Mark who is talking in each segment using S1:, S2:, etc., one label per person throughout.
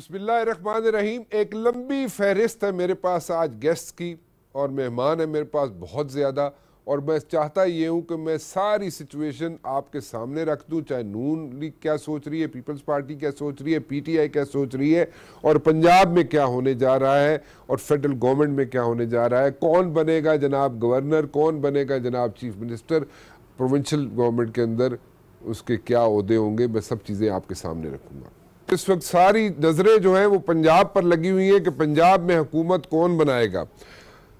S1: बिस्मिल्लाहिर्रहमानिर्रहीम। एक लंबी फहरिस्त है मेरे पास आज गेस्ट की, और मेहमान है मेरे पास बहुत ज़्यादा, और मैं चाहता ये हूँ कि मैं सारी सिचुएशन आपके सामने रख दूँ, चाहे नून लीग क्या सोच रही है, पीपल्स पार्टी क्या सोच रही है, पीटीआई क्या सोच रही है, और पंजाब में क्या होने जा रहा है, और फेडरल गवर्नमेंट में क्या होने जा रहा है, कौन बनेगा जनाब गवर्नर, कौन बनेगा जनाब चीफ मिनिस्टर, प्रोविंशियल गवर्नमेंट के अंदर उसके क्या ओहदे होंगे, मैं सब चीज़ें आपके सामने रखूँगा। इस वक्त सारी नजरें जो हैं वो पंजाब पर लगी हुई हैं कि पंजाब में हुकूमत कौन बनाएगा।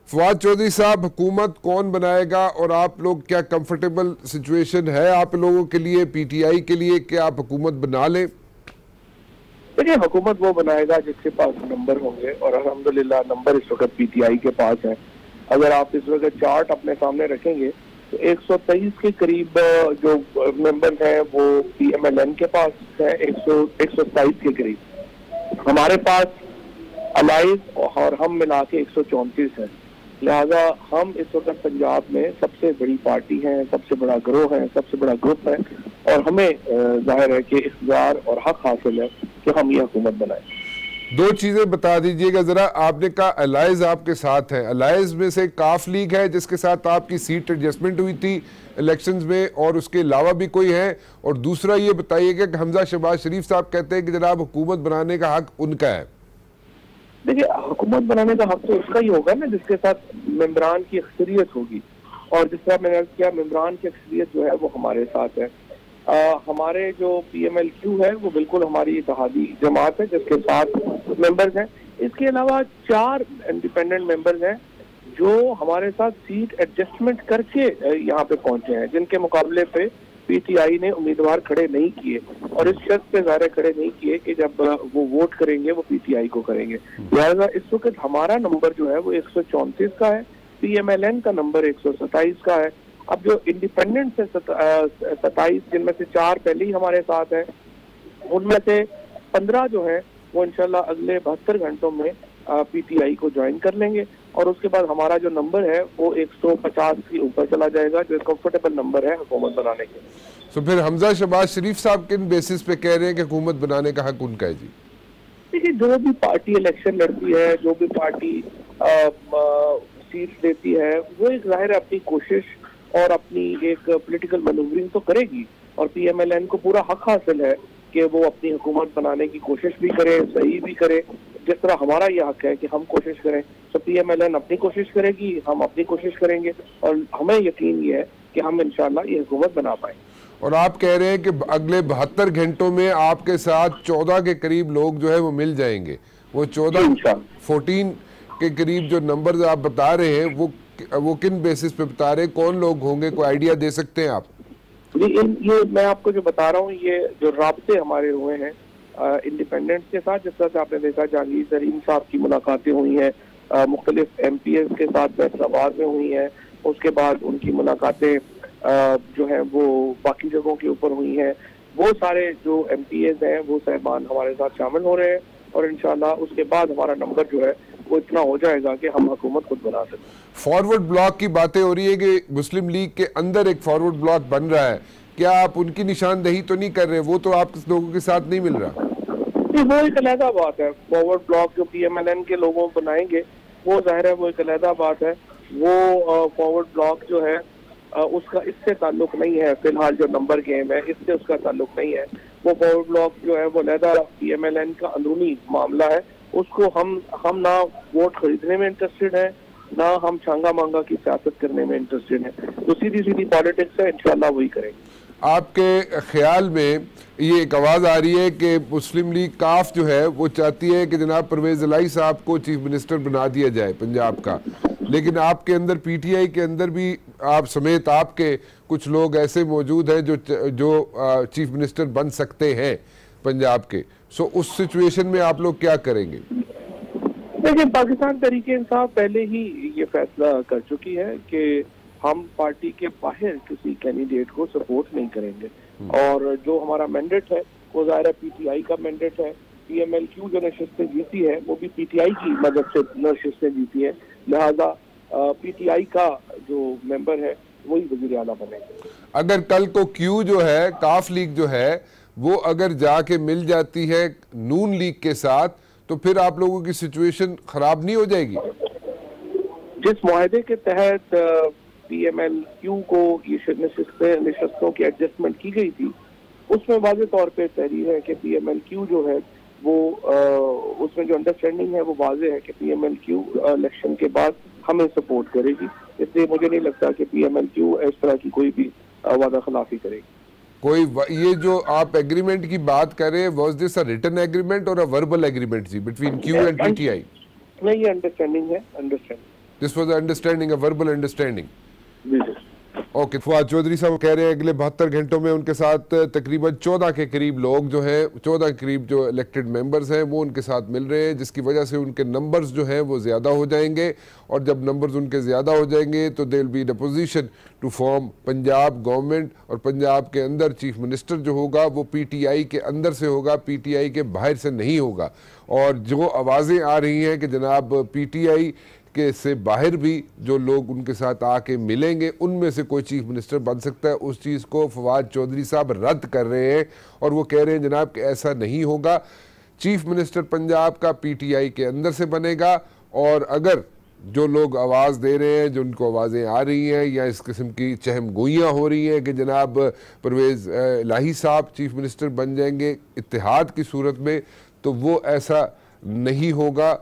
S1: फवाद चौधरी साहब, हुकूमत कौन बनाएगा, और आप लोग क्या कंफर्टेबल सिचुएशन है आप लोगों के लिए, पीटीआई के लिए, कि आप हुकूमत बना लें?
S2: देखिए, हुकूमत वो बनाएगा जिसके पास नंबर होंगे, और अल्हम्दुलिल्लाह नंबर इस वक्त पीटीआई के पास है। अगर आप इस वक्त चार्ट अपने सामने रखेंगे तो 123 के करीब जो मेंबर हैं वो पीएमएलएन के पास है, 127 के करीब हमारे पास अलाइज और हम मिला के 134 है। लिहाजा हम इस वक्त पंजाब में सबसे बड़ी पार्टी हैं, सबसे बड़ा ग्रोह है, सबसे बड़ा ग्रुप है, और हमें जाहिर है कि इख्तियार और हक हासिल है कि हम ये हुकूमत बनाएं।
S1: दो चीजें बता दीजिएगा जरा। आपने कहा अलाइज आपके साथ है, अलाइज में से काफ लीग है जिसके साथ आपकी सीट एडजस्टमेंट हुई थी इलेक्शंस में, और उसके अलावा भी कोई है? और दूसरा ये बताइएगा कि हमजा शहबाज शरीफ साहब कहते हैं कि जनाब हुकूमत बनाने का हक उनका है।
S2: देखिए, हुकूमत बनाने का हक तो उसका ही होगा ना जिसके साथ मेंबरान की अक्सरियत होगी, और जिस तरह मैंने किया मेंबरान की अक्सरियत जो है वो हमारे साथ है। हमारे जो पीएमएलक्यू है वो बिल्कुल हमारी इत्तेहादी जमात है जिसके 7 मेंबर्स हैं। इसके अलावा 4 इंडिपेंडेंट मेंबर्स हैं जो हमारे साथ सीट एडजस्टमेंट करके यहाँ पे पहुंचे हैं, जिनके मुकाबले पे पीटीआई ने उम्मीदवार खड़े नहीं किए, और इस शर्त पे ज़ाहिर खड़े नहीं किए कि जब वो वोट करेंगे वो पीटीआई को करेंगे। लिहाजा इस वक्त हमारा नंबर जो है वो 134 का है, पीएमएलएन का नंबर 127 का है। अब जो इंडिपेंडेंट से 27, जिनमें से 4 पहले ही हमारे साथ हैं, उनमें से 15 जो है वो इंशाल्लाह अगले 72 घंटों में पीटीआई को ज्वाइन कर लेंगे, और उसके बाद हमारा जो नंबर है वो 150 के ऊपर चला जाएगा, जो कंफर्टेबल नंबर है हुकूमत बनाने के।
S1: तो फिर हमजा शहबाज शरीफ साहब किन बेसिस पे कह रहे हैं कि हुकूमत बनाने का हक उनका है? जी
S2: देखिए, जो भी पार्टी इलेक्शन लड़ती है, जो भी पार्टी सीट देती है, वो एक जाहिर है अपनी कोशिश और अपनी एक पॉलिटिकल मैनूवरिंग तो करेगी, और पीएमएलएन को पूरा हक हासिल है कि वो अपनी हुकूमत बनाने की कोशिश भी करे, सही भी करे, जिस तरह हमारा ये हक है कि हम कोशिश करें। तो पीएमएलएन अपनी कोशिश करेगी, हम अपनी कोशिश करेंगे, और हमें यकीन ये है कि हम इंशाल्लाह ये हुकूमत बना पाएंगे।
S1: और आप कह रहे हैं कि अगले 72 घंटों में आपके साथ 14 के करीब लोग जो है वो मिल जाएंगे। वो 14 के करीब जो नंबर आप बता रहे हैं वो किन बेसिस पे बता रहे हैं, कौन लोग होंगे, कोई आइडिया दे सकते हैं आप?
S2: ये मैं आपको जो बता रहा हूँ, ये जो राब्ते हमारे हुए हैं इंडिपेंडेंट्स के साथ, जिस तरह से आपने देखा जहांगीर तरीन साहब की मुलाकातें हुई हैं, मुख्तलिफ एमपीएस के साथ फैसलाबाद में हुई हैं, उसके बाद उनकी मुलाकातें जो है वो बाकी जगहों के ऊपर हुई हैं। वो सारे जो एमपीएस हैं वो साहबान हमारे साथ शामिल हो रहे हैं, और इंशाल्लाह उसके बाद हमारा नंबर जो है वो इतना हो जाएगा कि हम हुकूमत खुद बना सकें।
S1: फॉरवर्ड ब्लॉक की बातें हो रही है कि मुस्लिम लीग के अंदर एक फॉरवर्ड ब्लॉक बन रहा है, क्या आप उनकी निशानदेही तो नहीं कर रहे? वो तो आप लोगों के साथ नहीं मिल रहा।
S2: वो एक अलहदा बात है। फॉरवर्ड ब्लॉक जो पीएमएलएन के लोगों बनाएंगे वो जाहिर है वो एक अलहदा बात है। वो फॉरवर्ड ब्लॉक जो है उसका इससे ताल्लुक नहीं है, फिलहाल जो नंबर गेम है इससे उसका ताल्लुक नहीं है। वो फॉरवर्ड ब्लॉक जो है वो अलहदा पीएमएलएन का अंदरूनी मामला है। उसको हम ना वोट खरीदने में इंटरेस्टेड है, ना हम छांगा मांगा की सियासत करने में इंटरेस्टेड है। तो सीधी सीधी पॉलिटिक्स है, इंशाल्लाह वही करेंगे।
S1: आपके ख्याल में ये एक आवाज़ आ रही है कि मुस्लिम लीग काफ जो है वो चाहती है कि जनाब परवेज इलाही साहब को चीफ मिनिस्टर बना दिया जाए पंजाब का, लेकिन आपके अंदर पीटीआई के अंदर भी आप समेत आपके कुछ लोग ऐसे मौजूद हैं जो चीफ मिनिस्टर बन सकते हैं पंजाब के। सो उस सिचुएशन में आप लोग क्या करेंगे?
S2: देखिए, पाकिस्तान तहरीक इंसाफ पहले ही ये फैसला कर चुकी है कि हम पार्टी के बाहर किसी कैंडिडेट को सपोर्ट नहीं करेंगे, और जो हमारा मैंडेट है वो ज़ाहिर पीटीआई का मैंडेट है। पीएमएलक्यू जो नशिस्तें जीती है वो भी पीटीआई की मदद से नशिस्तें जीती है, लिहाजा पीटीआई का जो मेंबर है वही वज़ीर आला बनेंगे।
S1: अगर कल को क्यू जो है, काफ लीग जो है, वो अगर जाके मिल जाती है नून लीग के साथ, तो फिर आप लोगों की सिचुएशन खराब नहीं हो जाएगी?
S2: जिस मुआहदे के तहत PMLQ को ये नशस्तों की एडजस्टमेंट की गई थी, उसमें वाज़ेह तौर पे तहरीर है कि PMLQ जो है वो उसमें जो अंडरस्टैंडिंग है वो वाज़ेह है कि PMLQ इलेक्शन के बाद हमें सपोर्ट करेगी। इसलिए मुझे नहीं लगता कि PMLQ इस तरह की कोई भी वादा खिलाफी करेगी।
S1: कोई ये जो आप एग्रीमेंट की बात कर रहे हैं, was this a written agreement और अ वर्बल एग्रीमेंट जी बिटवीन Q एंड PTI?
S2: नहीं, ये अंडरस्टैंडिंग है, understanding.
S1: This was understanding, a verbal understanding.
S2: जी।
S1: ओके, फवाद चौधरी साहब कह रहे हैं अगले 72 घंटों में उनके साथ तकरीबन 14 के करीब लोग जो हैं, 14 के करीब जो इलेक्टेड मेंबर्स हैं वो उनके साथ मिल रहे हैं, जिसकी वजह से उनके नंबर्स जो हैं वो ज़्यादा हो जाएंगे। और जब नंबर्स उनके ज़्यादा हो जाएंगे तो they will be in a position to form Punjab government. और पंजाब के अंदर चीफ मिनिस्टर जो होगा वो PTI के अंदर से होगा, PTI के बाहर से नहीं होगा। और जो आवाज़ें आ रही हैं कि जनाब PTI के से बाहर भी जो लोग उनके साथ आके मिलेंगे उनमें से कोई चीफ मिनिस्टर बन सकता है, उस चीज़ को फवाद चौधरी साहब रद्द कर रहे हैं। और वो कह रहे हैं जनाब कि ऐसा नहीं होगा, चीफ मिनिस्टर पंजाब का PTI के अंदर से बनेगा। और अगर जो लोग आवाज़ दे रहे हैं, जो उनको आवाज़ें आ रही हैं या इस किस्म की चहम गोइयाँ हो रही हैं कि जनाब परवेज़ इलाही साहब चीफ मिनिस्टर बन जाएंगे इत्तेहाद की सूरत में, तो वो ऐसा नहीं होगा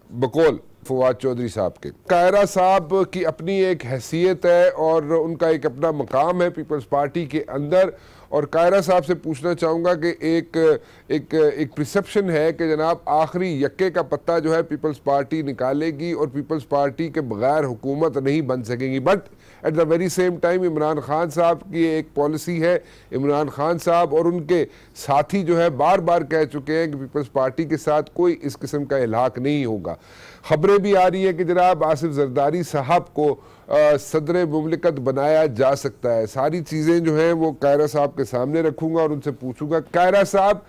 S1: बकौल फवाद चौधरी साहब के। कायरा साहब की अपनी एक हैसियत है और उनका एक अपना मकाम है पीपल्स पार्टी के अंदर। और कायरा साहब से पूछना चाहूँगा कि एक परसेप्शन है कि जनाब आखिरी यक्के का पत्ता जो है पीपल्स पार्टी निकालेगी और पीपल्स पार्टी के बगैर हुकूमत नहीं बन सकेगी। But at the very same time Imran Khan साहब की एक पॉलिसी है, इमरान खान साहब और उनके साथी जो है बार बार कह चुके हैं कि पीपल्स पार्टी के साथ कोई इस किस्म का इल्हाक नहीं होगा। खबरें भी आ रही है कि जनाब आसिफ जरदारी साहब को सदर मुमलिकत बनाया जा सकता है। सारी चीज़ें जो हैं वो कायरा साहब के सामने रखूंगा और उनसे पूछूंगा, कायरा साहब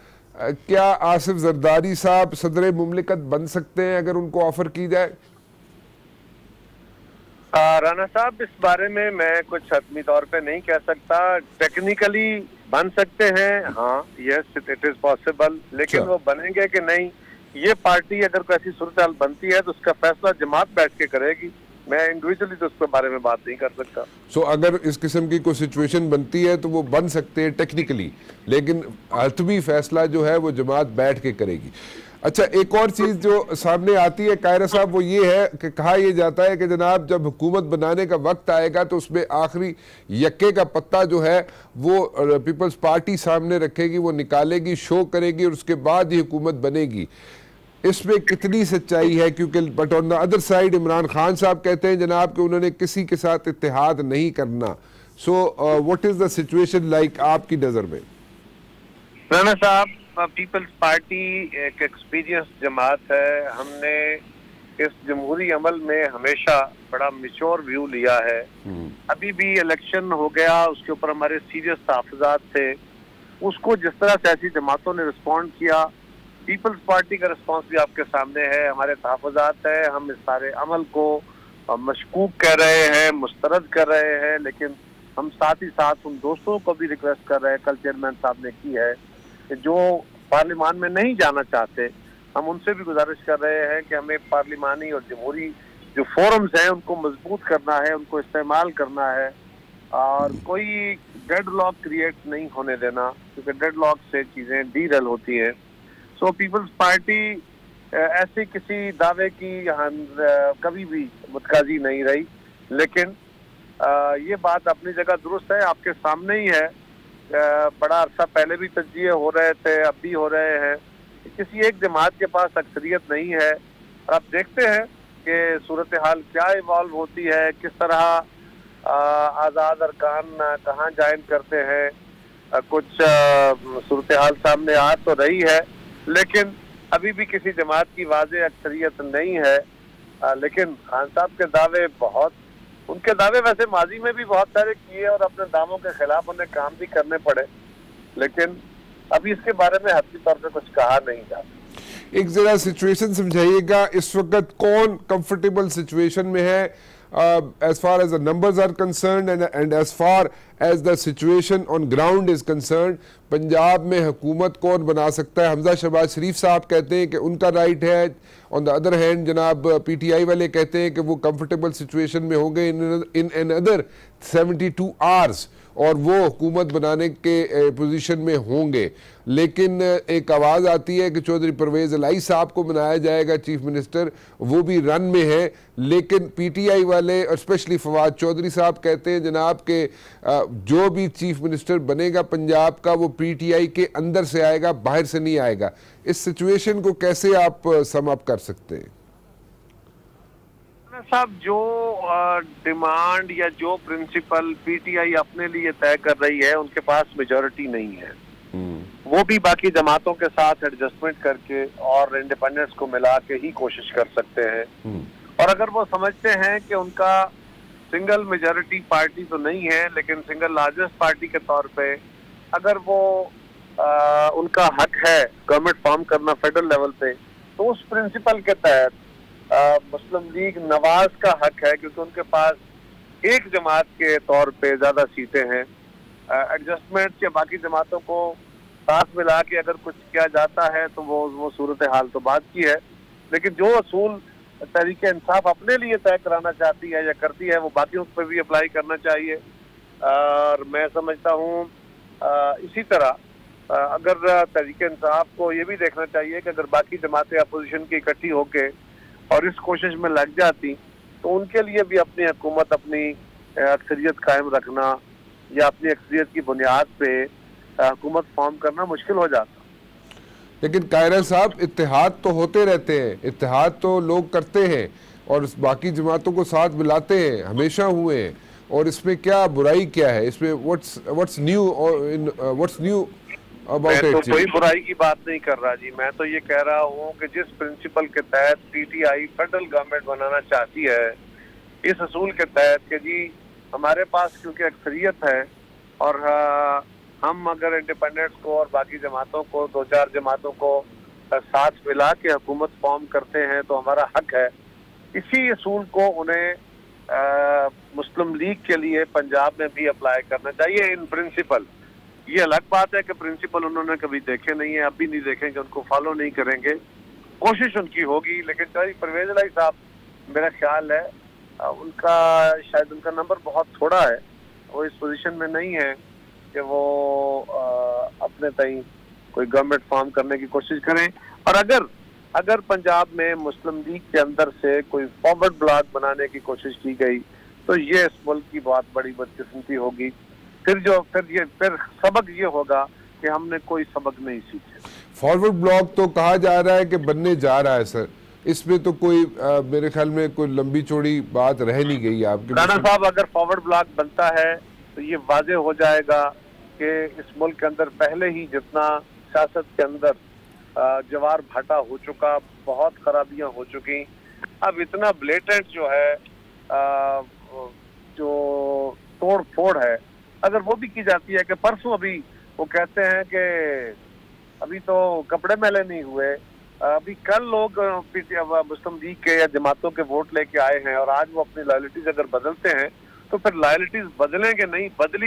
S1: क्या आसिफ जरदारी साहब सदर मुमलिकत बन सकते हैं अगर उनको ऑफर की जाए?
S3: राना साहब, इस बारे में मैं कुछ हतमी तौर पे नहीं कह सकता। टेक्निकली बन सकते हैं, हाँ, यस इट इज पॉसिबल, लेकिन वो बनेंगे कि नहीं, ये पार्टी अगर कोई ऐसी सूरत हाल बनती है तो उसका फैसला जमात बैठ के करेगी। मैं इंडिविजुअली तो उसके बारे में बात नहीं कर सकता।
S1: सो अगर इस किस्म की कोई सिचुएशन बनती है तो वो बन सकते हैं टेक्निकली, लेकिन हतमी फैसला जो है वो जमात बैठ के करेगी। अच्छा, एक और चीज़ जो सामने आती है कायरा साहब वो ये है कि कहा यह जाता है कि जनाब जब हुकूमत बनाने का वक्त आएगा तो उसमें आखिरी यक्के का पत्ता जो है वो पीपल्स पार्टी सामने रखेगी, वो निकालेगी, शो करेगी और उसके बाद ही हुकूमत बनेगी। इसमें कितनी सच्चाई है? क्योंकि but on the other side Imran Khan साहब कहते हैं जनाब कि उन्होंने किसी के साथ इत्तेहाद नहीं करना। So what is the situation like आपकी नज़र में?
S3: राना साहब, पीपल्स पार्टी एक एक्सपीरियंस जमात है। हमने इस जमहूरी अमल में हमेशा बड़ा मैच्योर व्यू लिया है। अभी भी इलेक्शन हो गया, उसके ऊपर हमारे सीरियस तहफ़्फ़ुज़ात थे। उसको जिस तरह सियासी जमातों ने रिस्पॉन्ड किया, पीपल्स पार्टी का रिस्पॉन्स भी आपके सामने है। हमारे तहफ़्फ़ुज़ात है, हम इस सारे अमल को मशकूक कर रहे हैं, मुस्तरद कर रहे हैं, लेकिन हम साथ ही साथ उन दोस्तों को भी रिक्वेस्ट कर रहे हैं, कल चेयरमैन साहब ने की है कि जो पार्लियामान में नहीं जाना चाहते, हम उनसे भी गुजारिश कर रहे हैं कि हमें पार्लिमानी और जमहूरी जो फोरम्स हैं उनको मजबूत करना है, उनको इस्तेमाल करना है और कोई डेडलॉक क्रिएट नहीं होने देना, क्योंकि डेडलॉक से चीज़ें डीरेल होती हैं। सो पीपल्स पार्टी ऐसे किसी दावे की कभी भी मुतकाजी नहीं रही, लेकिन ये बात अपनी जगह दुरुस्त है, आपके सामने ही है। बड़ा अरसा पहले भी तज्जिए हो रहे थे, अब भी हो रहे हैं। किसी एक जमात के पास अक्सरियत नहीं है और आप देखते हैं कि सूरत हाल क्या इवॉल्व होती है, किस तरह आज़ाद अरकान कहाँ ज्वाइन करते हैं। कुछ सूरत हाल सामने आ तो रही है, लेकिन अभी भी किसी जमात की वाज़ेह अक्सरियत नहीं है। लेकिन खान साहब के दावे बहुत, उनके दावे वैसे माजी में भी बहुत सारे किए और अपने दावों के खिलाफ उन्हें काम भी करने पड़े, लेकिन अभी इसके बारे में हद तौर पे कुछ कहा नहीं जाता।
S1: एक जरा सिचुएशन समझाइएगा, इस वक्त कौन कंफर्टेबल सिचुएशन में है as far as the numbers are concerned and as far as the situation on ground is concern, Punjab में हुकूमत कौन बना सकता है? हमजा शहबाज शरीफ साहब कहते हैं कि उनका राइट है, ऑन द अदर हैंड जनाब PTI वाले कहते हैं कि वो कंफर्टेबल सिचुएशन में होंगे इन एन अदर 72 आवर्स और वो हुकूमत बनाने के पोजीशन में होंगे। लेकिन एक आवाज़ आती है कि चौधरी परवेज़ इलाही साहब को बनाया जाएगा चीफ मिनिस्टर, वो भी रन में है। लेकिन PTI वाले और स्पेशली फवाद चौधरी साहब कहते हैं जनाब के जो भी चीफ मिनिस्टर बनेगा पंजाब का वो PTI के अंदर से आएगा, बाहर से नहीं आएगा। इस सिचुएशन को कैसे आप सम अप कर सकते हैं?
S3: साहब, जो डिमांड या जो प्रिंसिपल PTI अपने लिए तय कर रही है उनके पास मेजॉरिटी नहीं है। वो भी बाकी जमातों के साथ एडजस्टमेंट करके और इंडिपेंडेंस को मिला के ही कोशिश कर सकते हैं। और अगर वो समझते हैं कि उनका सिंगल मेजॉरिटी पार्टी तो नहीं है लेकिन सिंगल लार्जेस्ट पार्टी के तौर पे अगर वो उनका हक है गवर्नमेंट फॉर्म करना फेडरल लेवल पे, तो उस प्रिंसिपल के तहत मुस्लिम लीग नवाज का हक है, क्योंकि उनके पास एक जमात के तौर पे ज्यादा सीटें हैं। एडजस्टमेंट या बाकी जमातों को साथ मिला के अगर कुछ किया जाता है तो वो सूरत हाल तो बात की है, लेकिन जो असूल तरीके इंसाफ अपने लिए तय कराना चाहती है या करती है वो बाकी उस पर भी अप्लाई करना चाहिए। और मैं समझता हूँ इसी तरह अगर तरीके इंसाफ को ये भी देखना चाहिए कि अगर बाकी जमातें अपोजिशन की इकट्ठी होके और इस कोशिश में लग जाती तो उनके लिए भी अपनी हुकूमत, अपनी अक्सरियत कायम रखना या अपनी अक्सरियत की बुनियाद पे हुकूमत फॉर्म करना मुश्किल हो जाता।
S1: लेकिन कायरा साहब, इत्तेहाद तो होते रहते हैं, इत्तेहाद तो लोग करते हैं और बाकी जमातों को साथ मिलाते हैं, हमेशा हुए हैं। और इसमें क्या बुराई क्या है? इसमें व्हाट्स न्यू
S3: मैं तो कोई बुराई की बात नहीं कर रहा जी। मैं तो ये कह रहा हूँ कि जिस प्रिंसिपल के तहत PTI फेडरल गवर्नमेंट बनाना चाहती है, इस असूल के तहत कि जी हमारे पास क्योंकि अक्सरियत है और हम अगर इंडिपेंडेंट्स को और बाकी जमातों को, 2-4 जमातों को साथ मिला के हुकूमत फॉर्म करते हैं तो हमारा हक है। इसी असूल को उन्हें मुस्लिम लीग के लिए पंजाब में भी अप्लाई करना चाहिए इन प्रिंसिपल। ये अलग बात है कि प्रिंसिपल उन्होंने कभी देखे नहीं है, अब भी नहीं देखेंगे, उनको फॉलो नहीं करेंगे, कोशिश उनकी होगी। लेकिन चौधरी परवेज इलाही साहब, मेरा ख्याल है उनका शायद उनका नंबर बहुत थोड़ा है, वो इस पोजीशन में नहीं है कि वो अपने तई कोई गवर्नमेंट फॉर्म करने की कोशिश करें। और अगर पंजाब में मुस्लिम लीग के अंदर से कोई फॉरवर्ड ब्लॉक बनाने की कोशिश की गई तो ये इस मुल्क की बहुत बड़ी बदकिस्मती होगी। फिर सबक ये होगा कि हमने कोई सबक नहीं सीखे।
S1: फॉरवर्ड ब्लॉक तो कहा जा रहा है कि बनने जा रहा है सर, इसमें तो कोई मेरे ख्याल में कोई लंबी चौड़ी बात रह नहीं गई आपके।
S3: राणा साहब, अगर फॉरवर्ड ब्लॉक बनता है तो ये वाजे हो जाएगा कि इस मुल्क के अंदर पहले ही जितना सियासत के अंदर जवार भाटा हो चुका, बहुत खराबियां हो चुकी, अब इतना ब्लेटेंट जो है जो तोड़ फोड़ है, अगर वो भी की जाती है कि परसों अभी वो कहते हैं कि अभी तो कपड़े मैले नहीं हुए, अभी कल लोग मुस्लिम लीग के या जमातों के वोट लेके आए हैं और आज वो अपनी लॉयल्टीज अगर बदलते हैं तो फिर लॉयल्टीज बदलेंगे नहीं, बदली।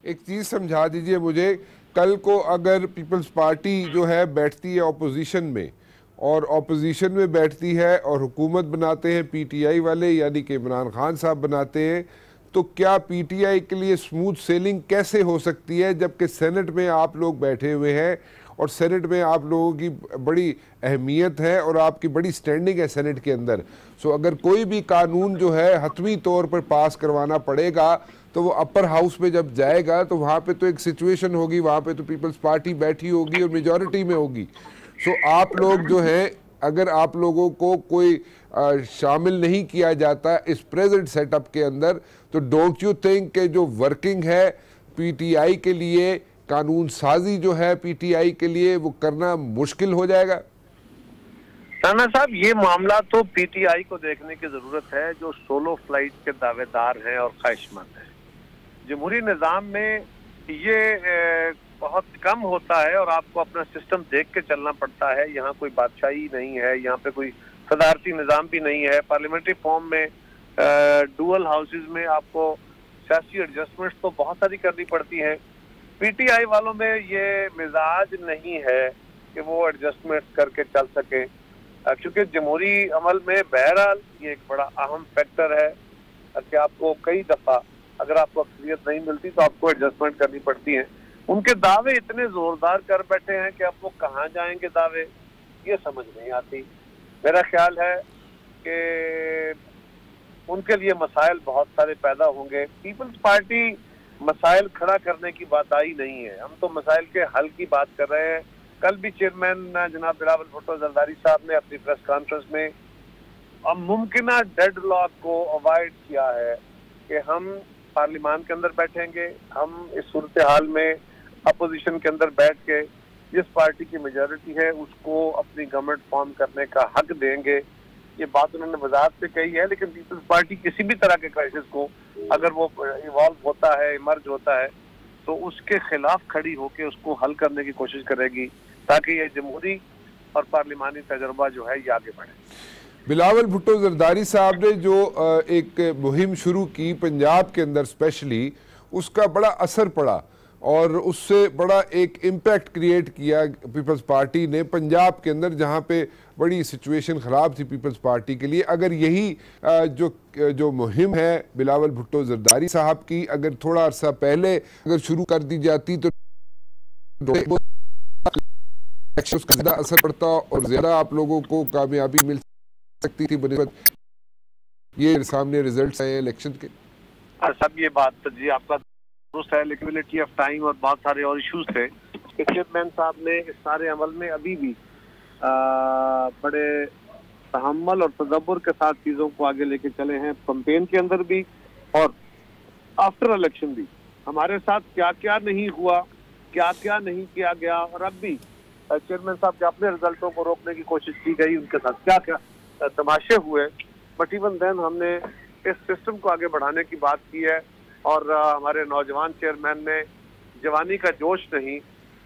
S1: एक चीज समझा दीजिए मुझे, कल को अगर पीपल्स पार्टी जो है बैठती है ऑपोजिशन में और ऑपोजिशन में बैठती है और हुकूमत बनाते हैं PTI वाले यानी कि इमरान खान साहब बनाते हैं, तो क्या PTI के लिए स्मूथ सेलिंग कैसे हो सकती है जबकि सेनेट में आप लोग बैठे हुए हैं और सेनेट में आप लोगों की बड़ी अहमियत है और आपकी बड़ी स्टैंडिंग है सेनेट के अंदर। सो अगर कोई भी कानून जो है हतमी तौर पर पास करवाना पड़ेगा तो वो अपर हाउस में जब जाएगा तो वहाँ पे तो एक सिचुएशन होगी, वहाँ पे तो पीपल्स पार्टी बैठी होगी और मेजॉरिटी में होगी। सो आप लोग जो हैं, अगर आप लोगों को कोई शामिल नहीं किया जाता इस प्रेजेंट सेटअप के अंदर, तो डोंट यू थिंक कि जो वर्किंग है PTI के लिए, कानून साजी जो है PTI के लिए, वो करना मुश्किल हो जाएगा?
S3: राणा साहब, ये मामला तो PTI को देखने की जरूरत है जो सोलो फ्लाइट के दावेदार हैं और ख्वाहिशमंद हैं। जमहूरी निज़ाम में ये बहुत कम होता है और आपको अपना सिस्टम देख के चलना पड़ता है। यहाँ कोई बादशाही नहीं है, यहाँ पे कोई सदारती निज़ाम भी नहीं है। पार्लियामेंट्री फॉर्म में डुअल हाउसेज में आपको सियासी एडजस्टमेंट्स तो बहुत सारी करनी पड़ती हैं। पीटीआई वालों में ये मिजाज नहीं है कि वो एडजस्टमेंट्स करके चल सके, क्योंकि जमहूरी अमल में बहरहाल ये एक बड़ा अहम फैक्टर है कि आपको कई दफ़ा अगर आपको अक्सरियत नहीं मिलती तो आपको एडजस्टमेंट करनी पड़ती है। उनके दावे इतने जोरदार कर बैठे हैं कि अब वो कहाँ जाएंगे दावे, ये समझ नहीं आती। मेरा ख्याल है कि उनके लिए मसाइल बहुत सारे पैदा होंगे। पीपल्स पार्टी मसाइल खड़ा करने की बात आई नहीं है, हम तो मसाइल के हल की बात कर रहे हैं। कल भी चेयरमैन जनाब बिलावल भुट्टो जरदारी साहब ने अपनी प्रेस कॉन्फ्रेंस में मुमकिन डेडलॉक को अवॉइड किया है कि हम पार्लियामान के अंदर बैठेंगे, हम इस सूरत हाल में अपोजिशन के अंदर बैठ के जिस पार्टी की मेजॉरिटी है उसको अपनी गवर्नमेंट फॉर्म करने का हक देंगे। ये बात उन्होंने वजाहत से कही है, लेकिन पीपल्स पार्टी किसी भी तरह के क्राइसिस को अगर वो इवॉल्व होता है, इमर्ज होता है, तो उसके खिलाफ खड़ी होकर उसको हल करने की कोशिश करेगी ताकि ये जमहूरी और पार्लिमानी तजर्बा जो है ये आगे बढ़े।
S1: बिलावल भुट्टो जरदारी साहब ने जो एक मुहिम शुरू की पंजाब के अंदर स्पेशली, उसका बड़ा असर पड़ा और उससे बड़ा एक इम्पैक्ट क्रिएट किया पीपल्स पार्टी ने पंजाब के अंदर, जहां पे बड़ी सिचुएशन ख़राब थी पीपल्स पार्टी के लिए। अगर यही जो मुहिम है बिलावल भुट्टो जरदारी साहब की अगर थोड़ा अर्सा पहले अगर शुरू कर दी जाती तो उसका ज़्यादा असर पड़ता और ज़्यादा आप लोगों को कामयाबी मिल सकती थी बनिस्बत ये सामने रिजल्ट्स आए इलेक्शन के।
S3: सब ये बात तो जी आपका दुरुस्त है, लिक्विडिटी ऑफ टाइम और बहुत सारे और इश्यूज थे। चेयरमैन साहब ने इस सारे अमल में अभी भी बड़े तहम्मुल और तदब्बुर के साथ चीज़ों को आगे लेके चले हैं, कैंपेन के अंदर भी और आफ्टर इलेक्शन भी। हमारे साथ क्या क्या नहीं हुआ, क्या क्या नहीं किया गया, और अब भी चेयरमैन साहब के अपने रिजल्टों को रोकने की कोशिश की गई, उनके साथ क्या क्या तमाशे हुए, बट इवन देन हमने इस सिस्टम को आगे बढ़ाने की बात की है। और हमारे नौजवान चेयरमैन ने जवानी का जोश नहीं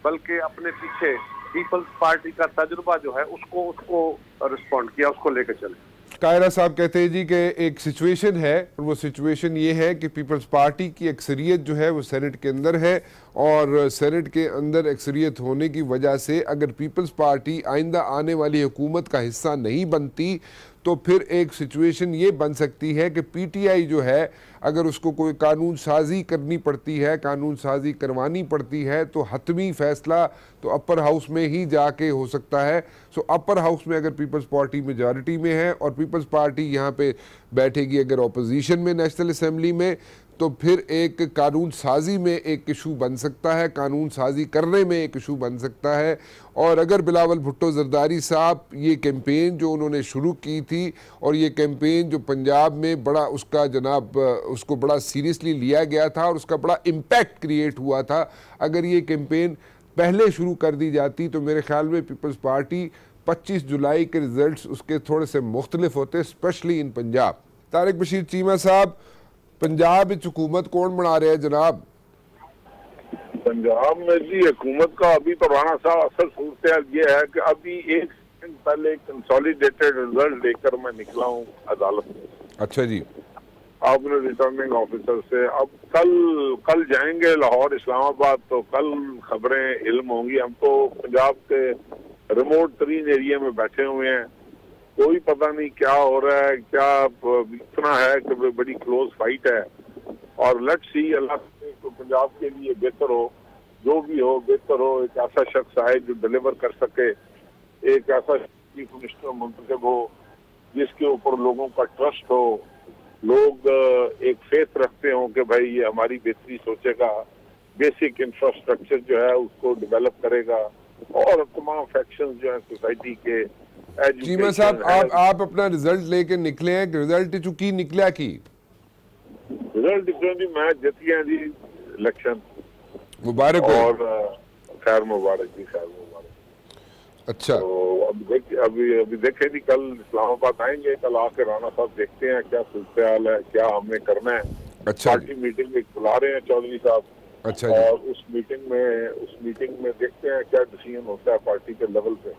S3: बल्कि अपने पीछे पीपल्स पार्टी का तजुर्बा जो है उसको रिस्पॉन्ड किया, उसको लेकर चले।
S1: कायरा साहब कहते हैं जी कि एक सिचुएशन है और वो सिचुएशन ये है कि पीपल्स पार्टी की अक्सरियत जो है वो सेनेट के अंदर है और सेनेट के अंदर अक्सरियत होने की वजह से अगर पीपल्स पार्टी आइंदा आने वाली हुकूमत का हिस्सा नहीं बनती तो फिर एक सिचुएशन ये बन सकती है कि पीटीआई जो है अगर उसको कोई कानून साजी करनी पड़ती है, कानून साजी करवानी पड़ती है तो हतमी फैसला तो अपर हाउस में ही जाके हो सकता है। सो अपर हाउस में अगर पीपल्स पार्टी मेजॉरिटी में है और पीपल्स पार्टी यहाँ पे बैठेगी अगर ऑपोजिशन में नेशनल असेंबली में, तो फिर एक कानून साजी में एक इशू बन सकता है, कानून साजी करने में एक इशू बन सकता है। और अगर बिलावल भुट्टो जरदारी साहब ये कैंपेन जो उन्होंने शुरू की थी और ये कैंपेन जो पंजाब में बड़ा उसका जनाब उसको बड़ा सीरियसली लिया गया था और उसका बड़ा इम्पैक्ट क्रिएट हुआ था, अगर ये कैंपेन पहले शुरू कर दी जाती तो मेरे ख्याल में पीपल्स पार्टी 25 जुलाई के रिजल्ट्स उसके थोड़े से मुख्तलिफ होते, स्पेशली इन पंजाब। तारिक बशीर चीमा साहब, पंजाब में हुकूमत कौन बना रहे हैं जनाब?
S4: पंजाब में जी हुकूमत का अभी तो राणा साहब असल सूरत ये है कि अभी एक दिन पहले कंसोलिडेटेड रिजल्ट लेकर मैं निकला हूँ अदालत में।
S1: अच्छा जी।
S4: अपने रिटर्निंग ऑफिसर से अब कल जाएंगे लाहौर इस्लामाबाद, तो कल खबरें इल्म होंगी। हम तो पंजाब के रिमोट तरीन एरिया में बैठे हुए हैं, कोई पता नहीं क्या हो रहा है, क्या इतना है कि बड़ी क्लोज फाइट है। और लेट्स सी, अल्लाह तो पंजाब के लिए बेहतर हो, जो भी हो बेहतर हो, एक ऐसा शख्स आए जो डिलीवर कर सके, एक ऐसा चीफ मिनिस्टर मुंतखब हो जिसके ऊपर लोगों का ट्रस्ट हो, लोग एक फेथ रखते हो कि भाई ये हमारी बेहतरी सोचेगा, बेसिक इंफ्रास्ट्रक्चर जो है उसको डेवलप करेगा और तमाम फैक्शंस जो है सोसाइटी के।
S1: चीमा साहब, आप अपना रिजल्ट लेके निकले हैं, रिजल्ट चुकी निकला की
S4: रिजल्ट जी मैं जीत गया जी इलेक्शन,
S1: मुबारक हो।
S4: और खैर मुबारक जी, खैर मुबारक।
S1: अच्छा,
S4: तो अभी देखें जी, कल इस्लामाबाद आएंगे, कल आके राणा साहब देखते हैं क्या सूरत हाल है, क्या हमें करना है।
S1: अच्छा,
S4: पार्टी मीटिंग एक बुला रहे हैं चौधरी साहब।
S1: अच्छा,
S4: और उस मीटिंग में देखते हैं क्या डिसीजन होता है पार्टी के लेवल पे।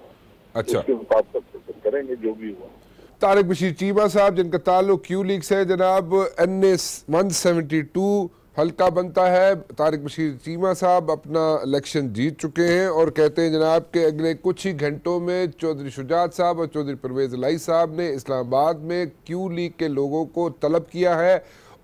S1: अच्छा,
S4: उसके मुताबिक करेंगे जो भी हुआ।
S1: तारिक बशीर चीमा साहब जिनका ताल्लुक क्यू लीग से जनाब NS 172 हल्का बनता है। तारिक बशीर चीमा साहब अपना इलेक्शन जीत चुके हैं और कहते हैं जनाब के अगले कुछ ही घंटों में चौधरी शुजात साहब और चौधरी परवेज इलाही साहब ने इस्लामाबाद में क्यू लीग के लोगों को तलब किया है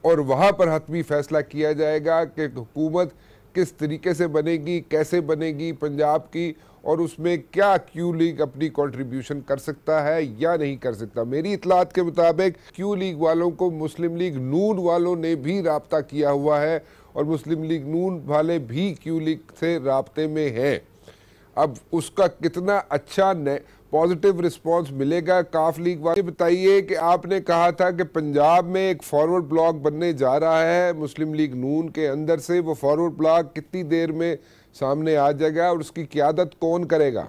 S1: और वहाँ पर हतमी फैसला किया जाएगा कि हुकूमत किस तरीके से बनेगी, कैसे बनेगी पंजाब की, और उसमें क्या क्यू लीग अपनी कंट्रीब्यूशन कर सकता है या नहीं कर सकता। मेरी इतलात के मुताबिक क्यू लीग वालों को मुस्लिम लीग नून वालों ने भी राब्ता किया हुआ है और मुस्लिम लीग नून वाले भी क्यू लीग से राब्ते में हैं। अब उसका कितना अच्छा पॉजिटिव रिस्पांस मिलेगा काफ लीग वाले, बताइए कि आपने कहा था कि पंजाब में एक फॉरवर्ड ब्लॉक बनने जा रहा है मुस्लिम लीग नून के अंदर से, वो फॉरवर्ड ब्लॉक कितनी देर में सामने आ जाएगा और उसकी क़यादत कौन करेगा?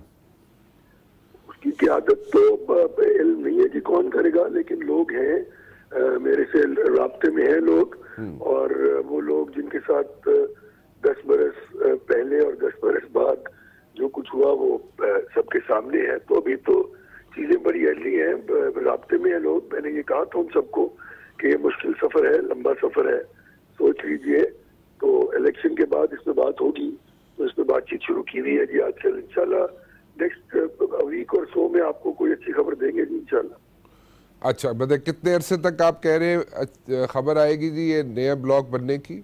S5: उसकी क़यादत तो इल्म नहीं है कि कौन करेगा, लेकिन लोग हैं मेरे से राब्ते में हैं लोग, और वो लोग जिनके साथ 10 बरस पहले और 10 बरस बाद जो कुछ हुआ वो सबके सामने है। तो अभी तो चीजें बड़ी अर्ली हैं, राब्ते में है लोग। मैंने ये कहा था उन सबको कि ये मुश्किल सफर है, लंबा सफर है, सोच लीजिए। तो इलेक्शन के बाद इसमें बात होगी, तो इसमें बातचीत शुरू की हुई है जी। आजकल इंशाल्लाह नेक्स्ट वीक और सो में आपको कोई अच्छी खबर देंगे जी इंशाल्लाह।
S1: अच्छा, मतलब कितने अरसे तक आप कह रहे हैं खबर आएगी जी ये नया ब्लॉक बनने की?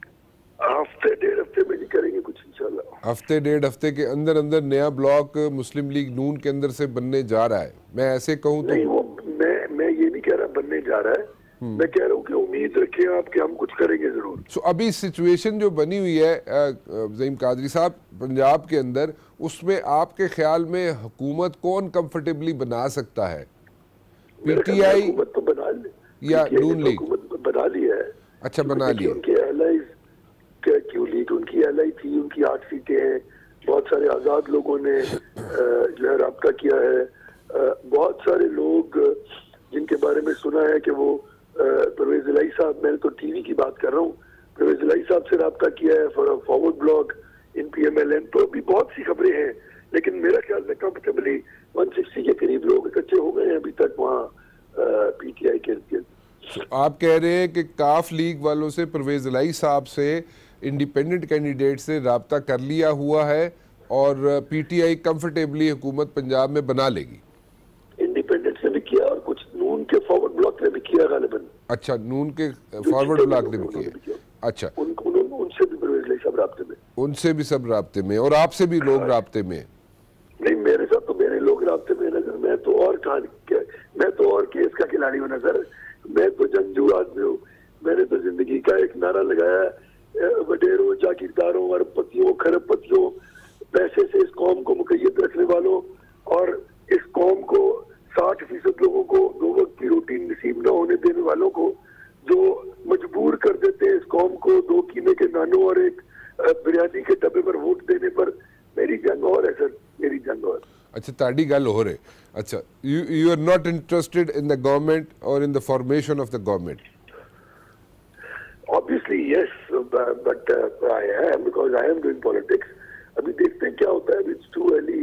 S5: हफ्ते 1.5 हफ्ते में जी करेंगे कुछ इंशाल्लाह।
S1: हफ्ते 1.5 हफ्ते के अंदर अंदर नया ब्लॉक मुस्लिम लीग नून के अंदर से बनने जा रहा है। मैं ऐसे कहूँ तो
S5: नहीं, वो मैं ये नहीं कह रहा बनने जा रहा है, मैं कह रहा हूँ कि उम्मीद रखें आप कि हम कुछ करेंगे जरूर।
S1: सो अभी सिचुएशन जो बनी हुई है ज़हीम कादरी साहब पंजाब के अंदर, उसमें आपके ख्याल में हुकूमत कौन कंफर्टेबली बना सकता है? PTI
S5: हुकूमत तो बना
S1: या नून लीग?
S5: हुकूमत बना ली है।
S1: अच्छा, बना लिया।
S5: उनके एलाइज क्यू लीग उनकी एलाई थी, उनकी 8 सीटें हैं। बहुत सारे आजाद लोगों ने जो है राब्ता किया है। बहुत सारे लोग जिनके बारे में सुना है कि वो परवेज इलाही साहब, मैं तो टीवी की बात कर रहा हूँ, परवेज इलाही साहब से राब्ता किया है फॉरवर्ड ब्लॉक इन PMLN। तो अभी बहुत सी खबरें हैं, लेकिन मेरा ख्याल में कंफर्टेबली 160 के करीब लोग इकट्ठे हो गए हैं अभी तक वहाँ PTI के।
S1: आप कह रहे हैं कि काफ लीग वालों से परवेज इलाही साहब से इंडिपेंडेंट कैंडिडेट से राब्ता कर लिया हुआ है और PTI कंफर्टेबली हुकूमत पंजाब में बना लेगी?
S5: इंडिपेंडेंट से भी किया और कुछ नून के फॉरवर्ड ब्लॉक ने भी किया गालिबन।
S1: अच्छा, नून के फॉरवर्ड ब्लॉक ने भी किया। अच्छा,
S5: उनसे भी परवेज इलाही साहब राब्ते में,
S1: उनसे भी सब राब्ते में, और आपसे भी लोग राब्ते में?
S5: नहीं, मेरे साथ तो मेरे लोग राब्ते में नजर। मैं तो और केस का खिलाड़ी हूँ नजर। मैं तो जंगजू आदमी हूँ। मैंने तो जिंदगी का एक नारा लगाया, वडेरों, जागीरदारों, अरबपतियों, खरबपतियों, पैसे से इस कौम को मुकैयद रखने वालों और इस कौम को 60% लोगों को 2 वक्त की रोटी नसीब न होने देने वालों को, जो मजबूर कर देते हैं इस कौम को 2 कीमे के नानों और एक बिरयानी के डब्बे पर वोट देने पर। मेरी जंग और है सर, मेरी जंग और।
S1: अच्छा, ताड़ी गल हो रहे। अच्छा, you are not interested in the government or in the formation of the government?
S5: Obviously yes, but I am, because I am doing politics. अभी देखते हैं क्या होता है। It's too early।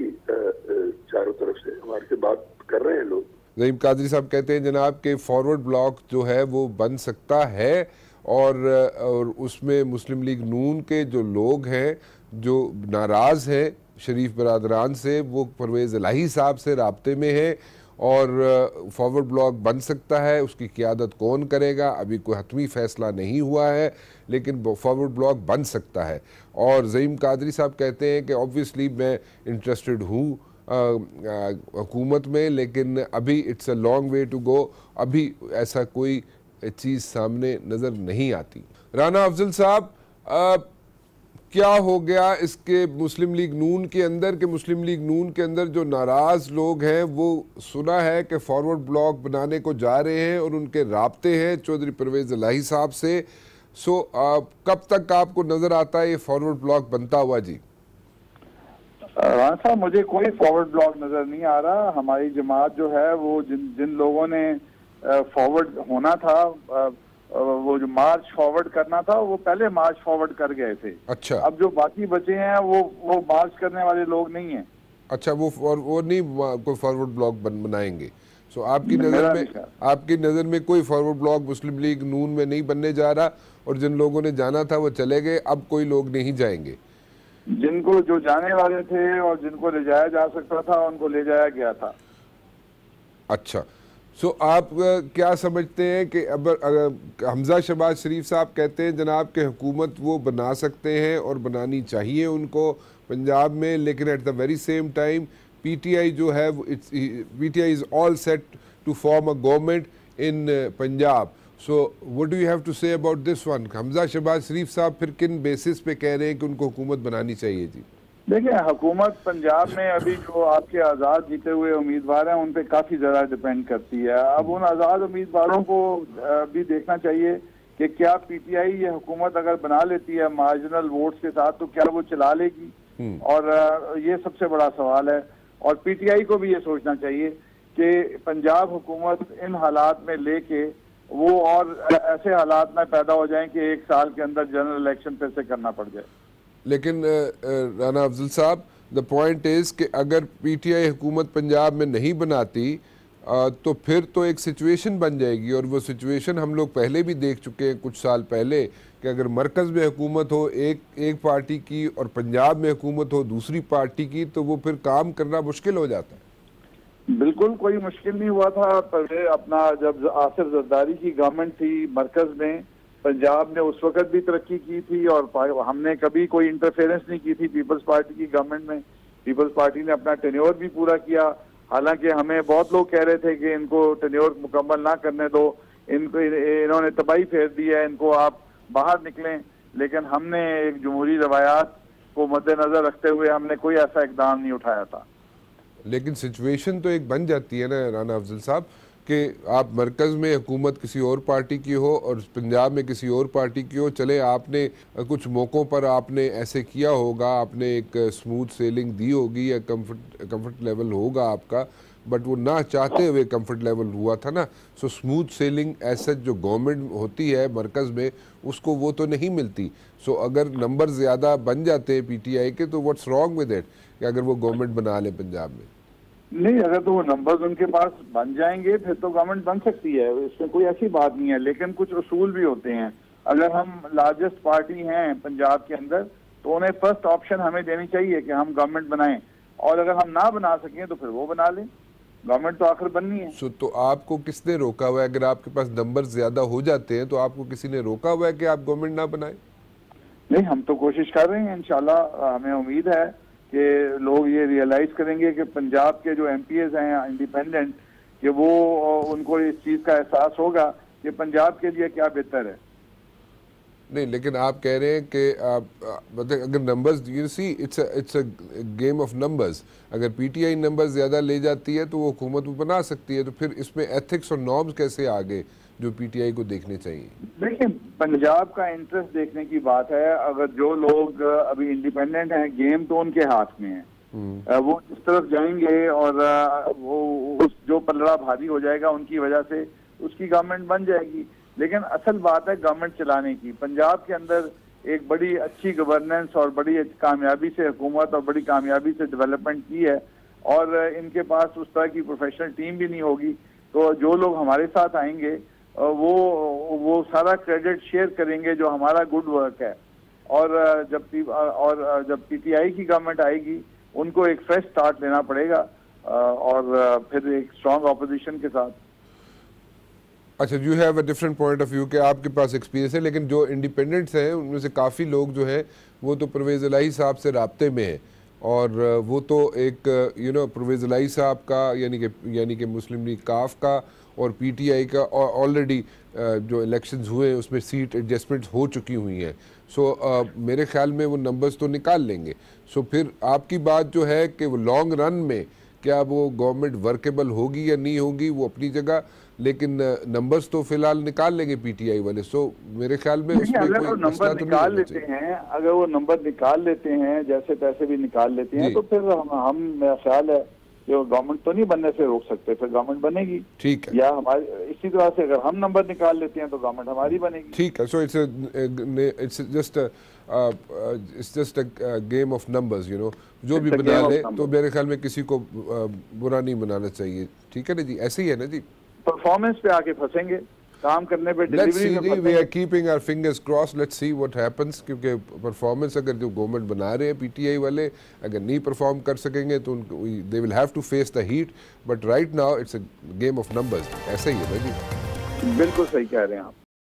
S5: चारों तरफ से हमारे से बात कर रहे हैं लोग।
S1: ज़हीम कादरी साहब कहते हैं जनाब के फॉरवर्ड ब्लॉक जो है वो बन सकता है और उसमें मुस्लिम लीग नून के जो लोग हैं जो नाराज़ हैं शरीफ बरादरान से, वो परवेज़ इलाही साहब से राब्ते में है और फॉरवर्ड ब्लॉक बन सकता है। उसकी क़यादत कौन करेगा अभी कोई हतमी फ़ैसला नहीं हुआ है, लेकिन फॉरवर्ड ब्लॉक बन सकता है। और ज़हीम कादरी साहब कहते हैं कि ऑब्वियसली मैं इंटरेस्टेड हूँ हुकूमत में, लेकिन अभी it's a long way to go. अभी ऐसा कोई चीज़ सामने नज़र नहीं आती। राना अफजल साहब, क्या हो गया इसके मुस्लिम लीग नून के अंदर के मुस्लिम लीग नून के अंदर जो नाराज़ लोग हैं वो सुना है कि फॉरवर्ड ब्लॉक बनाने को जा रहे हैं और उनके राब्ते हैं चौधरी परवेज़ इलाही साहब से। सो कब तक आपको नज़र आता है ये फॉरवर्ड ब्लॉक बनता हुआ जी?
S6: राना साहब, मुझे कोई फॉरवर्ड ब्लॉक नज़र नहीं आ रहा। हमारी जमात जो है वो जिन लोगों ने फॉरवर्ड होना था, वो जो मार्च फॉरवर्ड करना था, वो पहले मार्च फॉरवर्ड कर गए थे।
S1: अच्छा,
S6: अब जो बाकी बचे हैं वो मार्च करने वाले लोग नहीं हैं।
S1: अच्छा, वो नहीं कोई फॉरवर्ड ब्लॉक बनाएंगे। सो आपकी नज़र में कोई फॉरवर्ड ब्लॉक मुस्लिम लीग नून में नहीं बनने जा रहा, और जिन लोगों ने जाना था वो चले गए, अब कोई लोग नहीं जाएंगे?
S6: जिनको जो जाने वाले थे और जिनको ले जाया जा सकता था उनको ले जाया गया था।
S1: अच्छा, सो आप क्या समझते हैं कि अब हमजा शहबाज शरीफ साहब कहते हैं जनाब के हुकूमत वो बना सकते हैं और बनानी चाहिए उनको पंजाब में, लेकिन at the very same time PTI जो है PTI is all set to form a government in Punjab. So what do you have to say about this one? Hamza Shahbaz Sharif साहब फिर किन बेसिस पे कह रहे हैं कि उनको हुकूमत बनानी चाहिए? जी
S6: देखिए, हुकूमत पंजाब में अभी जो आपके आज़ाद जीते हुए उम्मीदवार हैं उन पे काफ़ी ज़्यादा डिपेंड करती है। अब उन आज़ाद उम्मीदवारों को भी देखना चाहिए कि क्या पीटीआई ये हुकूमत अगर बना लेती है मार्जिनल वोट्स के साथ तो क्या वो चला लेगी, और ये सबसे बड़ा सवाल है। और पीटीआई को भी ये सोचना चाहिए कि पंजाब हुकूमत इन हालात में लेके वो और ऐसे हालात में पैदा हो जाएं कि 1 साल के अंदर जनरल इलेक्शन फिर से करना पड़ जाए।
S1: लेकिन राना अफजल साहब, द पॉइंट इज़ कि अगर पीटीआई हुकूमत पंजाब में नहीं बनाती तो फिर तो एक सिचुएशन बन जाएगी, और वो सिचुएशन हम लोग पहले भी देख चुके हैं कुछ साल पहले कि अगर मरकज़ में हुकूमत हो एक पार्टी की और पंजाब में हुकूमत हो दूसरी पार्टी की, तो वो फिर काम करना मुश्किल हो जाता है।
S6: बिल्कुल कोई मुश्किल नहीं हुआ था पहले। अपना जब आसिफ जरदारी की गवर्नमेंट थी मरकज़ में, पंजाब ने उस वक्त भी तरक्की की थी और हमने कभी कोई इंटरफेरेंस नहीं की थी पीपल्स पार्टी की गवर्नमेंट में। पीपल्स पार्टी ने अपना टेन्योर भी पूरा किया, हालांकि हमें बहुत लोग कह रहे थे कि इनको टेन्योर मुकम्मल ना करने दो, इन्होंने तबाही फेर दी है, इनको आप बाहर निकलें। लेकिन हमने एक जमहूरी रवायात को मद्देनजर रखते हुए हमने कोई ऐसा इकदाम नहीं उठाया था।
S1: लेकिन सिचुएशन तो एक बन जाती है ना राना अफजल साहब कि आप मरकज़ में हुकूमत किसी और पार्टी की हो और पंजाब में किसी और पार्टी की हो, चले आपने कुछ मौक़ों पर आपने ऐसे किया होगा, आपने एक स्मूथ सेलिंग दी होगी या कंफर्ट लेवल होगा आपका, बट वो ना चाहते हुए कंफर्ट लेवल हुआ था ना। सो स्मूथ सेलिंग ऐसा जो गवर्नमेंट होती है मरकज़ में उसको वो तो नहीं मिलती। सो अगर नंबर ज़्यादा बन जाते हैं पीटीआई के तो व्हाट्स रॉन्ग विद इट कि अगर वो गवर्नमेंट बना ले पंजाब में?
S6: नहीं, अगर तो वो नंबर्स उनके पास बन जाएंगे फिर तो गवर्नमेंट बन सकती है, इसमें कोई ऐसी बात नहीं है। लेकिन कुछ उसूल भी होते हैं। अगर हम लार्जेस्ट पार्टी हैं पंजाब के अंदर तो उन्हें फर्स्ट ऑप्शन हमें देनी चाहिए कि हम गवर्नमेंट बनाएं, और अगर हम ना बना सकें तो फिर वो बना लें, गवर्नमेंट तो आखिर बननी है।
S1: तो आपको किसने रोका हुआ है? अगर आपके पास नंबर ज्यादा हो जाते हैं तो आपको किसी ने रोका हुआ है कि आप गवर्नमेंट ना बनाएं?
S6: नहीं, हम तो कोशिश कर रहे हैं, इंशाल्लाह हमें उम्मीद है कि लोग ये रियलाइज करेंगे कि पंजाब के जो एमपीएस हैं इंडिपेंडेंट, कि वो उनको इस चीज़ का एहसास होगा कि पंजाब के लिए क्या बेहतर है।
S1: नहीं, लेकिन आप कह रहे हैं कि मतलब अगर numbers, you see it's a game of numbers. अगर पीटीआई नंबर ज़्यादा ले जाती है तो वो हुकूमत बना सकती है, तो फिर इसमें एथिक्स और नॉर्म्स कैसे आगे जो पीटीआई को देखने चाहिए?
S6: देखिए, पंजाब का इंटरेस्ट देखने की बात है। अगर जो लोग अभी इंडिपेंडेंट हैं, गेम तो उनके हाथ में है, वो जिस तरफ जाएंगे और वो उस जो पलड़ा भारी हो जाएगा उनकी वजह से उसकी गवर्नमेंट बन जाएगी। लेकिन असल बात है गवर्नमेंट चलाने की। पंजाब के अंदर एक बड़ी अच्छी गवर्नेंस और बड़ी कामयाबी से हुकूमत और बड़ी कामयाबी से डेवलपमेंट की है, और इनके पास उस तरह की प्रोफेशनल टीम भी नहीं होगी। तो जो लोग हमारे साथ आएंगे वो सारा क्रेडिट शेयर करेंगे जो हमारा गुड वर्क है, और जब पीटीआई की गवर्नमेंट आएगी उनको एक फ्रेश स्टार्ट लेना पड़ेगा, और फिर एक स्ट्रॉन्ग ऑपोजिशन के साथ।
S1: अच्छा, you have a different point of view कि आपके पास एक्सपीरियंस है, लेकिन जो इंडिपेंडेंट्स हैं उनमें से काफ़ी लोग जो हैं वो तो परवेज़ इलाही साहब से राब्ते में हैं, और वो तो एक परवेज़ इलाही साहब का यानी कि मुस्लिम लीग काफ का और पीटीआई का ऑलरेडी जो इलेक्शंस हुए उसमें सीट एडजस्टमेंट हो चुकी हुई हैं। सो मेरे ख्याल में वो नंबर्स तो निकाल लेंगे। सो फिर आपकी बात जो है कि वो लॉन्ग रन में क्या वो गवर्नमेंट वर्केबल होगी या नहीं होगी वो अपनी जगह, लेकिन नंबर्स तो फिलहाल निकाल लेंगे पीटीआई वाले। सो मेरे ख्याल में उसमें
S6: अगर
S1: कोई
S6: वो नंबर निकाल लेते हैं, अगर वो नंबर निकाल लेते हैं, जैसे पैसे भी निकाल लेते हैं, तो फिर हम मेरा ख्याल है जो गवर्नमेंट तो नहीं बनने से रोक सकते, फिर गवर्नमेंट बनेगी।
S1: ठीक है,
S6: या हमारी इसी तरह से अगर हम नंबर निकाल लेते हैं तो गवर्नमेंट हमारी बनेगी।
S1: ठीक है। So it's just a game of numbers, you know, जो भी बना ले तो मेरे ख्याल में किसी को बुरा नहीं बनाना चाहिए। ठीक है ना जी, ऐसे ही है ना जी।
S6: परफॉर्मेंस पे आके फंसेंगे, काम करने पे,
S1: Let's see,
S6: डिलीवरी में
S1: we are keeping our fingers crossed. Let's see what happens, क्योंकि परफॉर्मेंस अगर जो गवर्नमेंट बना रहे हैं पीटीआई वाले अगर नहीं परफॉर्म कर सकेंगे तो उनको they will have to face the heat, but right now it's a game of numbers। ऐसा ही है ना जी।
S6: बिल्कुल सही कह रहे हैं आप।